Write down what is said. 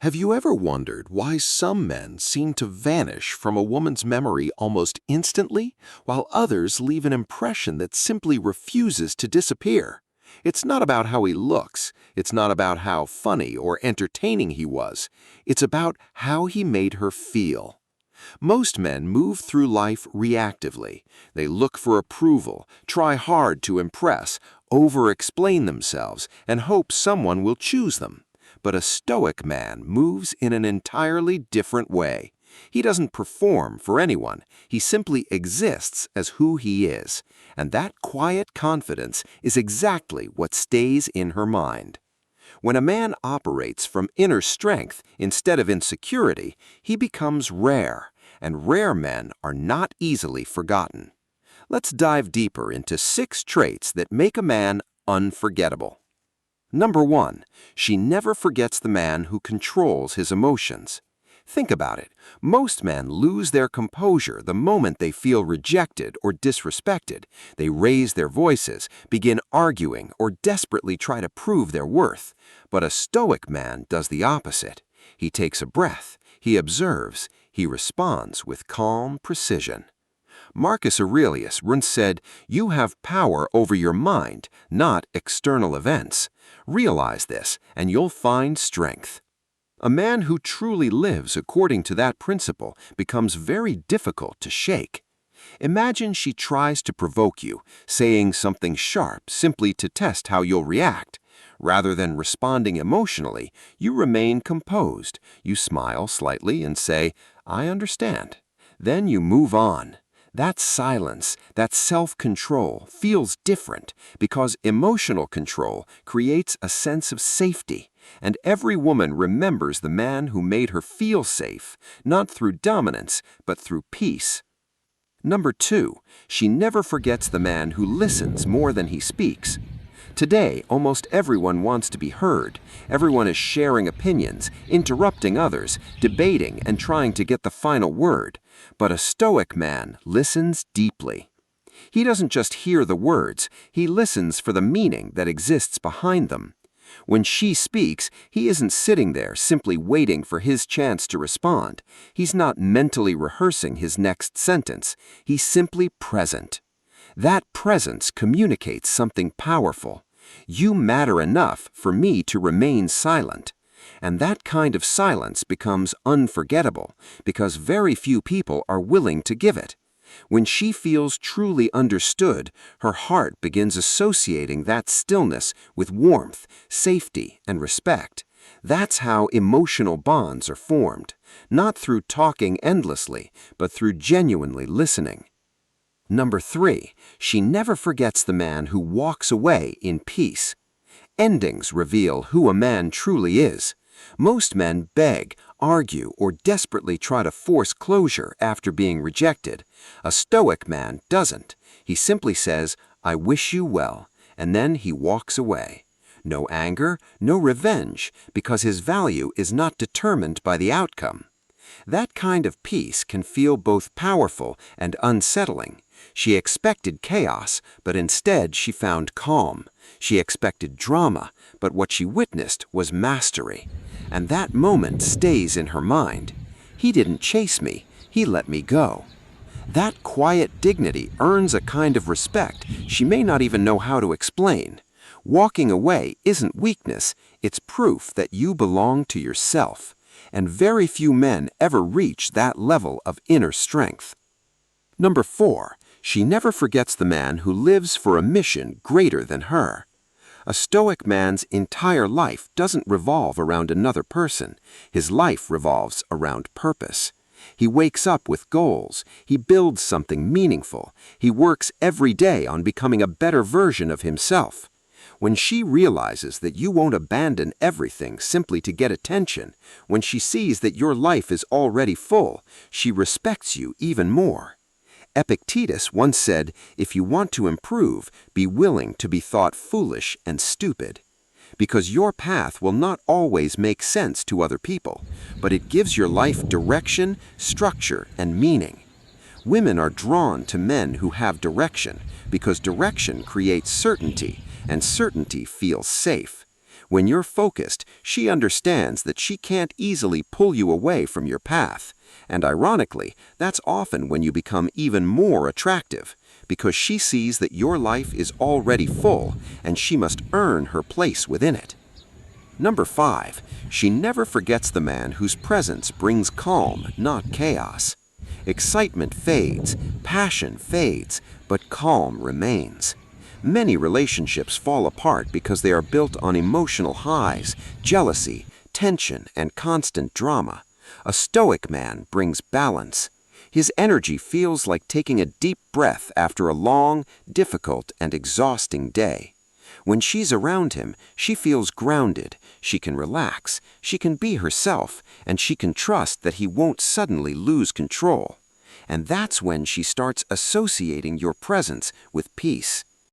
Have you ever wondered why some men seem to vanish from a woman's memory almost instantly, while others leave an impression that simply refuses to disappear? It's not about how he looks, it's not about how funny or entertaining he was, it's about how he made her feel. Most men move through life reactively. They look for approval, try hard to impress, over-explain themselves, and hope someone will choose them. But a Stoic man moves in an entirely different way. He doesn't perform for anyone. He simply exists as who he is. And that quiet confidence is exactly what stays in her mind. When a man operates from inner strength instead of insecurity, he becomes rare, and rare men are not easily forgotten. Let's dive deeper into 6 traits that make a man unforgettable. Number 1, she never forgets the man who controls his emotions. Think about it. Most men lose their composure the moment they feel rejected or disrespected. They raise their voices, begin arguing, or desperately try to prove their worth. But a Stoic man does the opposite. He takes a breath, he observes, he responds with calm precision. Marcus Aurelius once said, "You have power over your mind, not external events. Realize this, and you'll find strength." A man who truly lives according to that principle becomes very difficult to shake. Imagine she tries to provoke you, saying something sharp simply to test how you'll react. Rather than responding emotionally, you remain composed. You smile slightly and say, "I understand." Then you move on. That silence, that self-control feels different because emotional control creates a sense of safety, and every woman remembers the man who made her feel safe, not through dominance, but through peace. Number 2, she never forgets the man who listens more than he speaks. Today, almost everyone wants to be heard. Everyone is sharing opinions, interrupting others, debating, and trying to get the final word. But a Stoic man listens deeply. He doesn't just hear the words, he listens for the meaning that exists behind them. When she speaks, he isn't sitting there simply waiting for his chance to respond. He's not mentally rehearsing his next sentence. He's simply present. That presence communicates something powerful. You matter enough for me to remain silent. And that kind of silence becomes unforgettable because very few people are willing to give it. When she feels truly understood, her heart begins associating that stillness with warmth, safety, and respect. That's how emotional bonds are formed, not through talking endlessly, but through genuinely listening. Number 3, she never forgets the man who walks away in peace. Endings reveal who a man truly is. Most men beg, argue, or desperately try to force closure after being rejected. A Stoic man doesn't. He simply says, "I wish you well," and then he walks away. No anger, no revenge, because his value is not determined by the outcome. That kind of peace can feel both powerful and unsettling. She expected chaos, but instead she found calm. She expected drama, but what she witnessed was mastery. And that moment stays in her mind. He didn't chase me, he let me go. That quiet dignity earns a kind of respect she may not even know how to explain. Walking away isn't weakness, it's proof that you belong to yourself. And very few men ever reach that level of inner strength. Number 4, she never forgets the man who lives for a mission greater than her. A Stoic man's entire life doesn't revolve around another person. His life revolves around purpose. He wakes up with goals. He builds something meaningful. He works every day on becoming a better version of himself. When she realizes that you won't abandon everything simply to get attention, when she sees that your life is already full, she respects you even more. Epictetus once said, "If you want to improve, be willing to be thought foolish and stupid." Because your path will not always make sense to other people, but it gives your life direction, structure, and meaning. Women are drawn to men who have direction because direction creates certainty, and certainty feels safe. When you're focused, she understands that she can't easily pull you away from your path. And ironically, that's often when you become even more attractive, because she sees that your life is already full and she must earn her place within it. Number 5, she never forgets the man whose presence brings calm, not chaos. Excitement fades, passion fades, but calm remains. Many relationships fall apart because they are built on emotional highs, jealousy, tension, and constant drama. A stoic man brings balance. His energy feels like taking a deep breath after a long, difficult, and exhausting day. When she's around him, she feels grounded, she can relax, she can be herself, and she can trust that he won't suddenly lose control. And that's when she starts associating your presence with peace.